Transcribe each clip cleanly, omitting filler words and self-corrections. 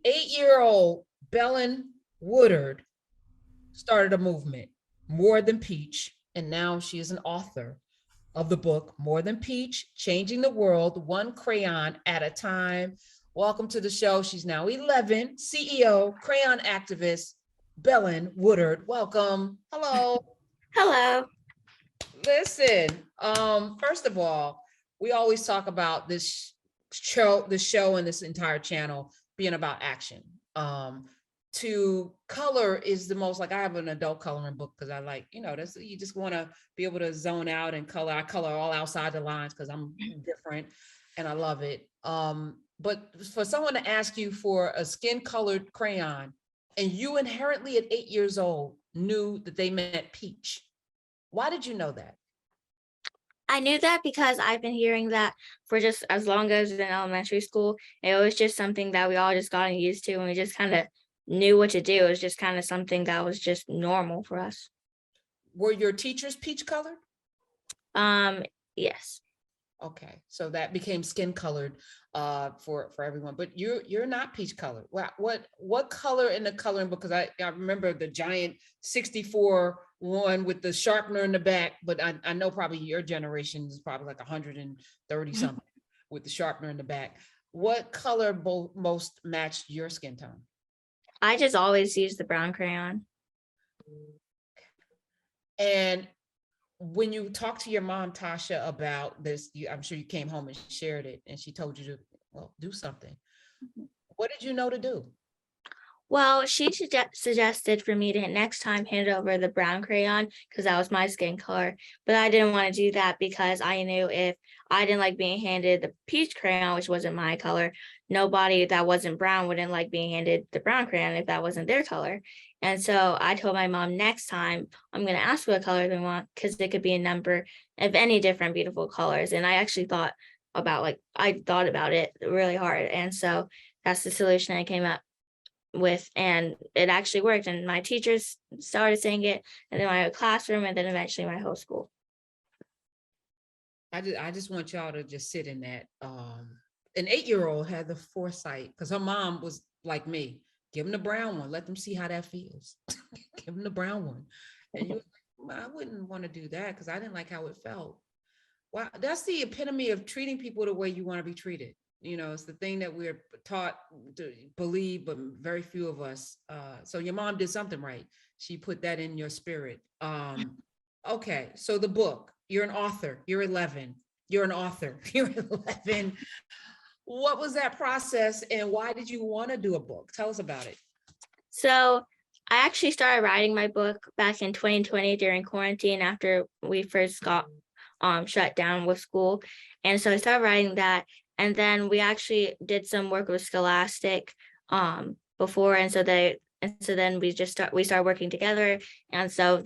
8-year-old Bellen Woodard started a movement, More Than Peach, and now she is an author of the book More Than Peach, Changing the World One Crayon at a Time. Welcome to the show. She's now 11, CEO, crayon activist, Bellen Woodard. Welcome. Hello. Hello. Listen, first of all, we always talk about this show and this entire channel being about action. To color is the most, like, I have an adult coloring book because I like, that's, you just want to be able to zone out and color. I color all outside the lines because I'm different and I love it. But for someone to ask you for a skin colored crayon and you inherently at 8 years old knew that they meant peach, why did you know that? I knew that because I've been hearing that for just as long as in elementary school. It was just something that we all just gotten used to, and we just kind of knew what to do. It was just kind of something that was just normal for us. Were your teachers peach colored? Yes. Okay, so that became skin colored for everyone, but you're not peach colored. What color in the coloring book? Because I remember the giant 64 one with the sharpener in the back, but I know probably your generation is probably like 130 something with the sharpener in the back. What color most matched your skin tone? I just always use the brown crayon. And when you talk to your mom, Tasha, about this, I'm sure you came home and shared it, and she told you to, well, do something. What did you know to do? Well, she suggested for me to next time hand over the brown crayon because that was my skin color. But I didn't want to do that because I knew if I didn't like being handed the peach crayon, which wasn't my color, nobody that wasn't brown wouldn't like being handed the brown crayon if that wasn't their color. And so I told my mom next time I'm going to ask what color they want because it could be a number of any different beautiful colors. And I actually thought about it really hard. And so that's the solution I came up with, and it actually worked, and my teachers started saying it, and then my classroom, and then eventually my whole school. I just want y'all to just sit in that. An 8-year-old had the foresight because her mom was like me. Give them the brown one. Let them see how that feels. Give them the brown one. And you, I wouldn't want to do that because I didn't like how it felt. Wow, that's the epitome of treating people the way you want to be treated. It's the thing that we're taught to believe, but very few of us. So your mom did something right. She put that in your spirit. Okay, so the book, you're an author, you're 11, you're an author, you're 11. What was that process and why did you want to do a book? Tell us about it. So I actually started writing my book back in 2020 during quarantine after we first got shut down with school. And so I started writing that. And then we actually did some work with Scholastic before. And so then we started working together. And so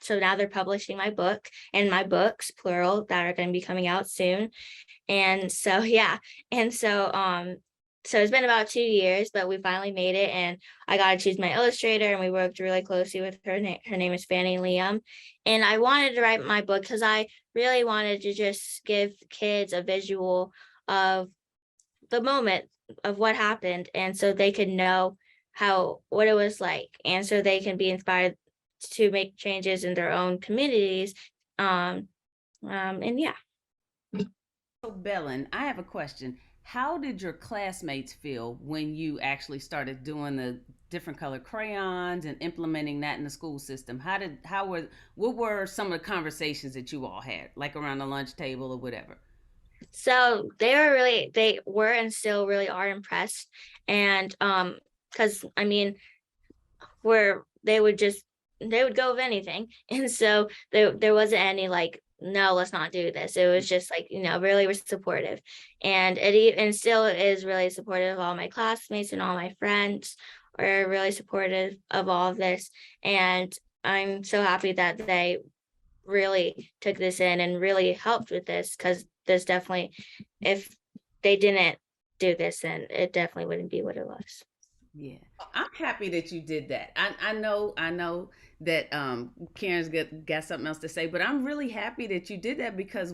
so now they're publishing my book and my books, plural, that are going to be coming out soon. And so, yeah. And so it's been about 2 years, but we finally made it, and I got to choose my illustrator, and we worked really closely with her. Her name is Fanny Liam. And I wanted to write my book because I really wanted to just give kids a visual of the moment of what happened, and so they could know what it was like, and so they can be inspired to make changes in their own communities. And yeah. So, Bellen, I have a question. How did your classmates feel when you actually started doing the different color crayons and implementing that in the school system? What were some of the conversations that you all had, like around the lunch table or whatever? So they were and still really are impressed. And because I mean, they would go with anything. And so there wasn't any like, no, let's not do this. It was just like, really was supportive. And and still is really supportive of all my classmates, and all my friends are really supportive of all of this. And I'm so happy that they really took this in and really helped with this, because this definitely, if they didn't do this, then it definitely wouldn't be what it was. Yeah, I'm happy that you did that. I know that Karen's got something else to say, but I'm really happy that you did that because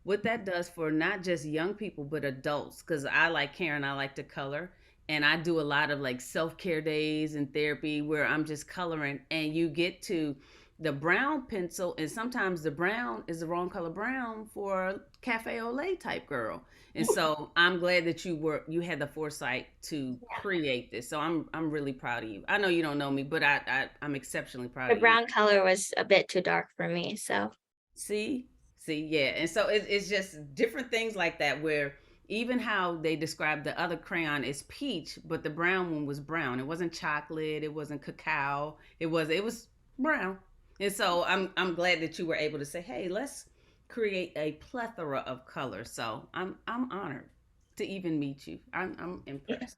what that does for not just young people but adults, because I like Karen, I like to color, and I do a lot of like self-care days and therapy where I'm just coloring, and you get to the brown pencil, and sometimes the brown is the wrong color brown for a cafe au lait type girl. And so I'm glad that you had the foresight to create this. So I'm really proud of you. I know you don't know me, but I'm exceptionally proud The of you. brown color was a bit too dark for me, so See, see, yeah. And so it's just different things like that where even how they described the other crayon is peach, but the brown one was brown. It wasn't chocolate, it wasn't cacao. It was brown. And so I'm glad that you were able to say, "Hey, let's create a plethora of colors." So I'm honored to even meet you. I'm impressed.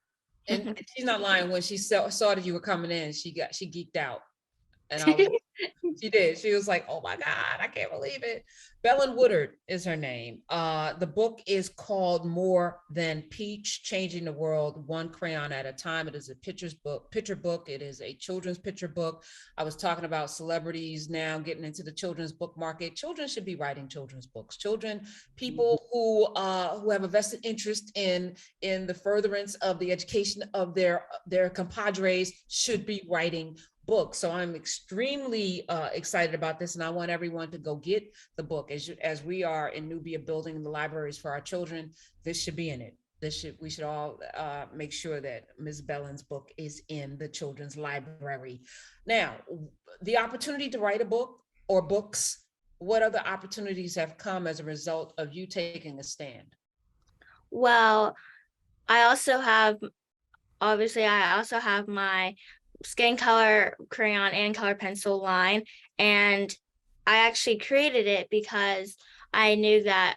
And she's not lying. When she saw that you were coming in, she geeked out. And I was She did. She was like, "Oh my God, I can't believe it." Bellen Woodard is her name. The book is called More Than Peach: Changing the World One Crayon at a Time. It is a picture book. It is a children's picture book. I was talking about celebrities now getting into the children's book market. Children should be writing children's books. People who have a vested interest in the furtherance of the education of their compadres should be writing book. So I'm extremely excited about this, and I want everyone to go get the book. As we are in Nubia building the libraries for our children, this should be in it. We should all make sure that Ms. Bellen's book is in the children's library. Now, the opportunity to write a book or books, what other opportunities have come as a result of you taking a stand? well, I also have I also have my skin color crayon and color pencil line, and I actually created it because I knew that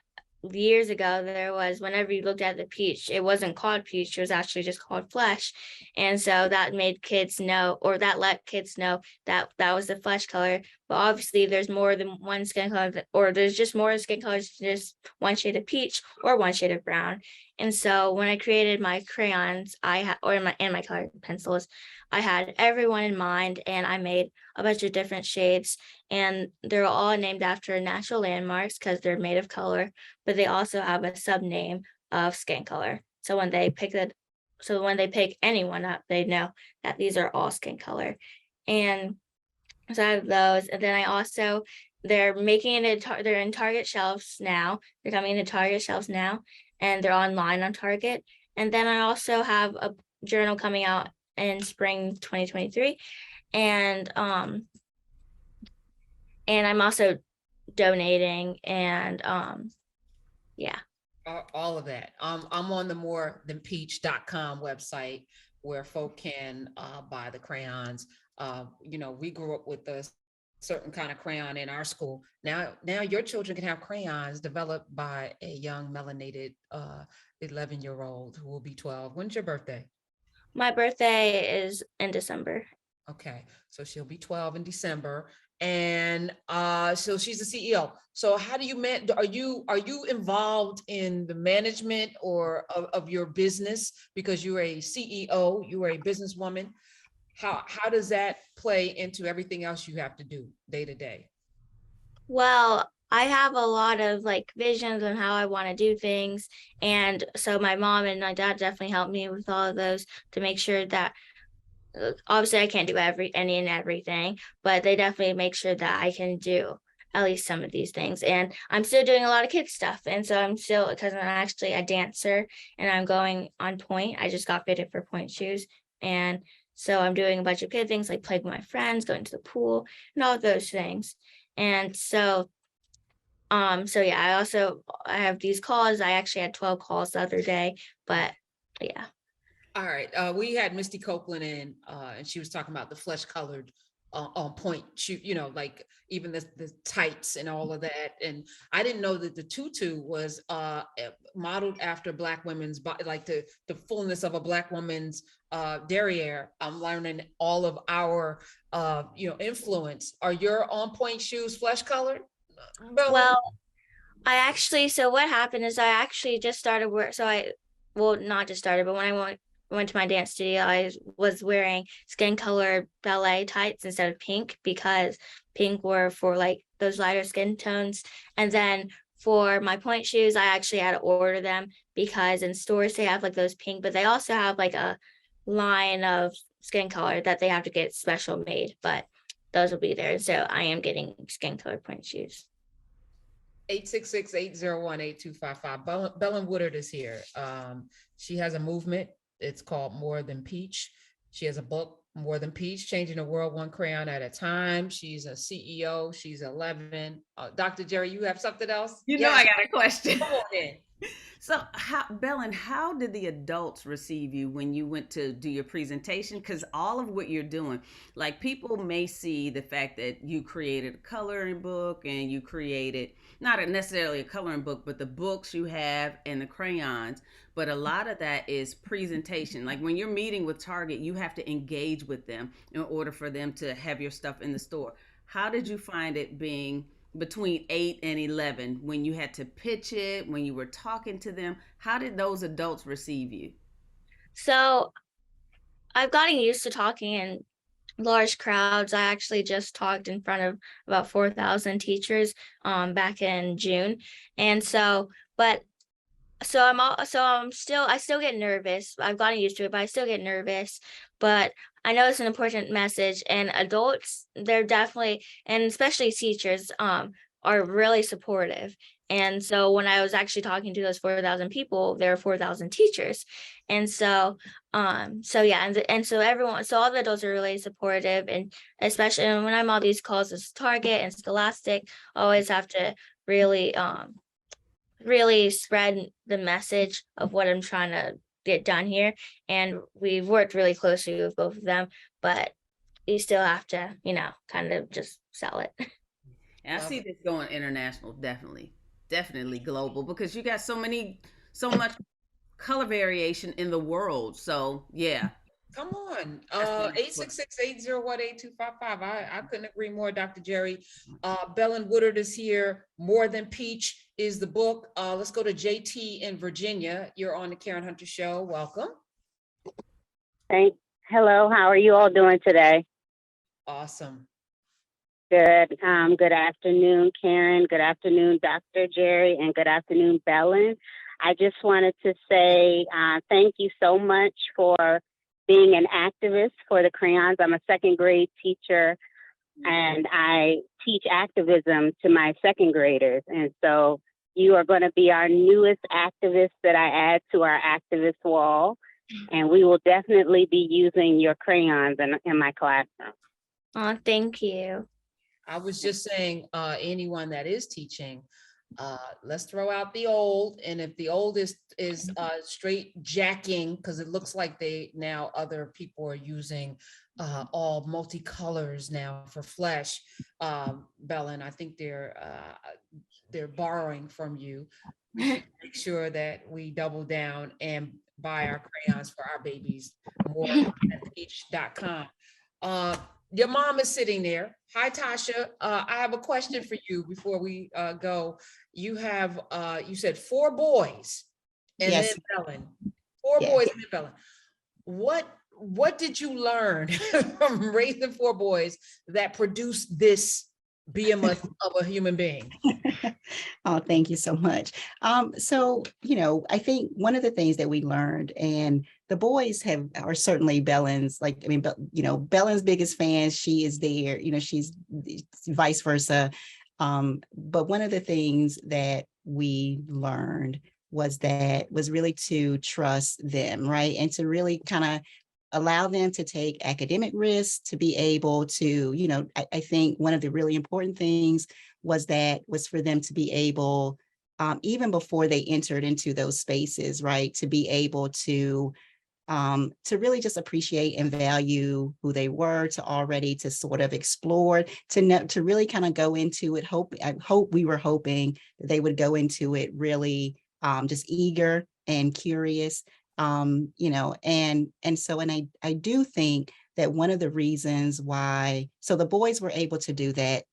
years ago there was, whenever you looked at the peach, it wasn't called peach, it was actually just called flesh. And so that made kids know, or that let kids know that that was the flesh color. But obviously there's more than one skin color, or there's just more skin colors than just one shade of peach or one shade of brown. And so when I created my crayons, I had, or my colored pencils, I had everyone in mind, and I made a bunch of different shades, and they're all named after natural landmarks because they're made of color, but they also have a sub name of skin color. So when they pick anyone up, they know that these are all skin color. And so I have those, and then I also, they're in Target shelves now. They're coming into Target shelves now, and they're online on Target. And then I also have a journal coming out in spring 2023, and I'm also donating, and yeah. All of that. I'm on the morethanpeach.com website where folk can buy the crayons. We grew up with a certain kind of crayon in our school. Now your children can have crayons developed by a young melanated 11-year-old who will be 12. When's your birthday? My birthday is in December. Okay, so she'll be 12 in December, and so she's the CEO. So how do you are you involved in the management or of your business, because you're a CEO, you are a businesswoman? How does that play into everything else you have to do day to day? Well, I have a lot of like visions on how I want to do things. And so my mom and my dad definitely helped me with all of those to make sure that, obviously I can't do any and everything, but they definitely make sure that I can do at least some of these things. And I'm still doing a lot of kids stuff. And so I'm still, because I'm actually a dancer and I'm going on point. I just got fitted for point shoes. And so I'm doing a bunch of kid things like playing with my friends, going to the pool, and all of those things. And so yeah, I have these calls. I actually had 12 calls the other day, but yeah. All right. We had Misty Copeland in, and she was talking about the flesh colored on point shoe, like even the tights and all of that. And I didn't know that the tutu was modeled after Black women's body, like the fullness of a Black woman's derriere. I'm learning all of our influence. Are your on point shoes flesh colored, Bella? Well, so what happened is I actually just started work. Well, not just started, but when I went to my dance studio, I was wearing skin color ballet tights instead of pink, because pink were for like those lighter skin tones. And then for my point shoes, I actually had to order them because in stores they have like those pink, but they also have like a line of skin color that they have to get special made, but those will be there. So I am getting skin color point shoes. 866-801-8255. Bellen Woodard is here. She has a movement. It's called More Than Peach. She has a book, More Than Peach, Changing the World One Crayon at a Time. She's a CEO. She's 11. Dr. Jeri, you have something else? You know, I got a question. Come on in. So, Bellen, how did the adults receive you when you went to do your presentation? Because all of what you're doing, like people may see the fact that you created a coloring book and you created not necessarily a coloring book, but the books you have and the crayons. But a lot of that is presentation. Like when you're meeting with Target, you have to engage with them in order for them to have your stuff in the store. How did you find it being between 8 and 11 when you had to pitch it, when you were talking to them? How did those adults receive you? So I've gotten used to talking in large crowds. I actually just talked in front of about 4,000 teachers back in June. And so, but I still get nervous. I've gotten used to it, but I still get nervous. But I know it's an important message, and adults, they're definitely, and especially teachers, are really supportive. And so when I was actually talking to those 4,000 people, there were 4,000 teachers. And so, yeah, and so all the adults are really supportive, and especially when I'm on these calls with Target and Scholastic, I always have to really spread the message of what I'm trying to get done here. And we've worked really closely with both of them, but you still have to, kind of just sell it. And I see this going international, definitely global, because you got so much color variation in the world. So yeah. Come on. 866-801-8255. I couldn't agree more, Dr. Jeri. Bellen Woodard is here. More Than Peach is the book. Let's go to JT in Virginia. You're on the Karen Hunter Show. Welcome. Hello, how are you all doing today? Awesome. Good. Good afternoon, Karen. Good afternoon, Dr. Jeri, and good afternoon, Bellen. I just wanted to say thank you so much for being an activist for the crayons. I'm a second grade teacher, and I teach activism to my second graders. And so you are going to be our newest activist that I add to our activist wall. And we will definitely be using your crayons in my classroom. Oh, thank you. I was just saying, anyone that is teaching, let's throw out the old, and if the old is straight jacking, because it looks like other people are using all multicolors now for flesh. Bellen, I think they're borrowing from you. We should make sure that we double down and buy our crayons for our babies. More at peach.com. Your mom is sitting there. Hi, Tasha. I have a question for you before we go. You have, you said 4 boys and Yes. then Bellen. 4 Yes. boys and then Bellen. What did you learn from raising 4 boys that produced this behemoth of a human being? Oh, thank you so much. So, I think one of the things that we learned, and the boys are certainly Bellen's, Bellen's biggest fan. She is there, she's vice versa. But one of the things that we learned was really to trust them, right? And to really kind of allow them to take academic risks, to be able to, I think one of the really important things was for them to be able, even before they entered into those spaces, right, to be able to really just appreciate and value who they were, to sort of explore, to really kind of go into it. We were hoping that they would go into it really just eager and curious. And I do think that one of the reasons why, so the boys were able to do that,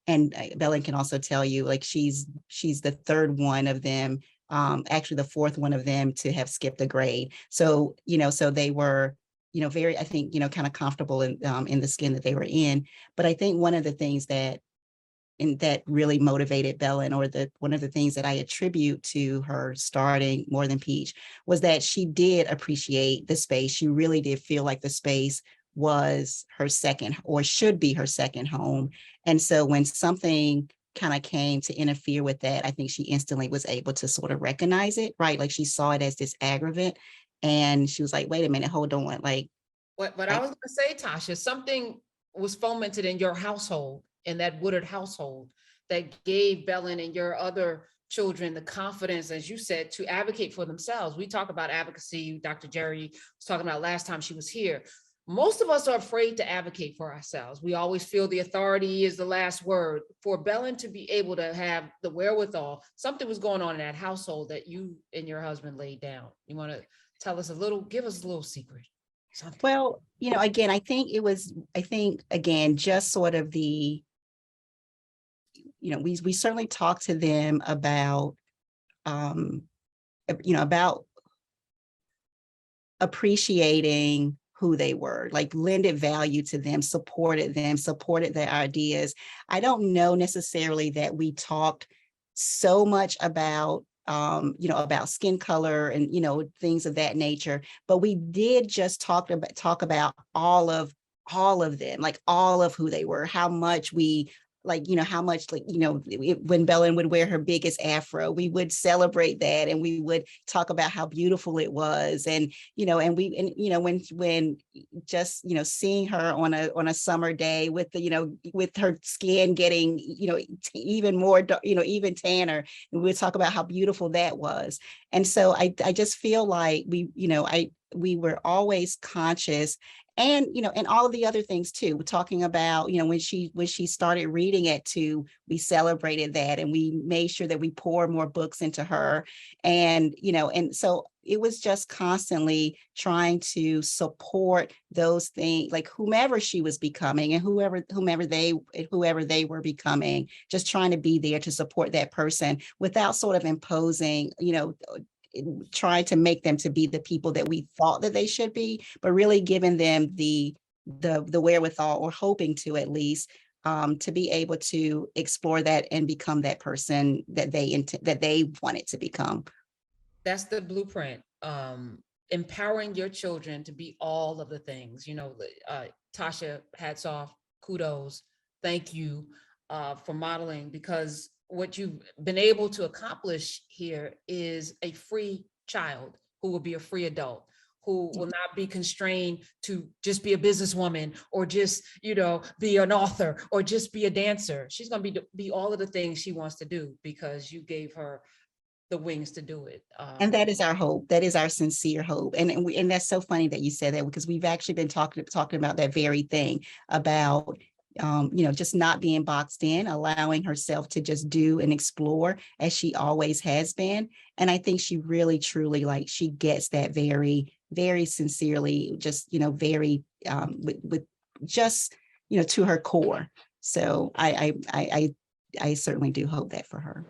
and Bellen can also tell you, like, she's the 3rd one of them, actually the 4th one of them to have skipped a grade. So, so they were, very, I think, kind of comfortable in the skin that they were in. But I think one of the things that and that really motivated Bellen, or one of the things that I attribute to her starting More Than Peach, was that she did appreciate the space. She really did feel like the space was her second, or should be her second home. And so when something kind of came to interfere with that, I think she instantly was able to sort of recognize it, right? Like she saw it as this aggravant, and she was like, wait a minute, hold on. Like, What I was going to say, Tasha, something was fomented in your household, in that Woodard household, that gave Bellen and your other children the confidence, as you said, to advocate for themselves. We talk about advocacy. Dr. Jeri was talking about last time she was here. Most of us are afraid to advocate for ourselves. We always feel the authority is the last word. For Bellen to be able to have the wherewithal, something was going on in that household that you and your husband laid down. You want to tell us a little, give us a little secret? Something. well, again, I think again, just sort of the, we certainly talked to them about, about appreciating who they were, like lended value to them, supported their ideas. I don't know necessarily that we talked so much about, about skin color and, things of that nature, but we did just talk about all of them, like all of who they were, how much we, like, how much, like, when Bellen would wear her biggest afro, we would celebrate that, and we would talk about how beautiful it was. And, when just, seeing her on a summer day with with her skin getting, even more, even tanner, and we would talk about how beautiful that was. And so I just feel like we were always conscious. And, and all of the other things too. We're talking about, when she started reading it too, we celebrated that, and we made sure that we poured more books into her. And, and so it was just constantly trying to support those things, like whomever she was becoming, and whoever they were becoming, just trying to be there to support that person without sort of imposing, trying to make them to be the people that we thought that they should be, but really giving them the wherewithal, or hoping to at least, to be able to explore that and become that person that they wanted to become. That's the blueprint. Empowering your children to be all of the things. Tasha, hats off, kudos, thank you for modeling, because what you've been able to accomplish here is a free child who will be a free adult, who will not be constrained to just be a businesswoman, or just, be an author, or just be a dancer. She's going to be all of the things she wants to do, because you gave her the wings to do it. And that is our hope. That is our sincere hope. And that's so funny that you said that, because we've actually been talking about that very thing, about just not being boxed in, allowing herself to just do and explore as she always has been. And I think she really, truly, like, she gets that very, very sincerely, just, very, with just, to her core. So I certainly do hope that for her.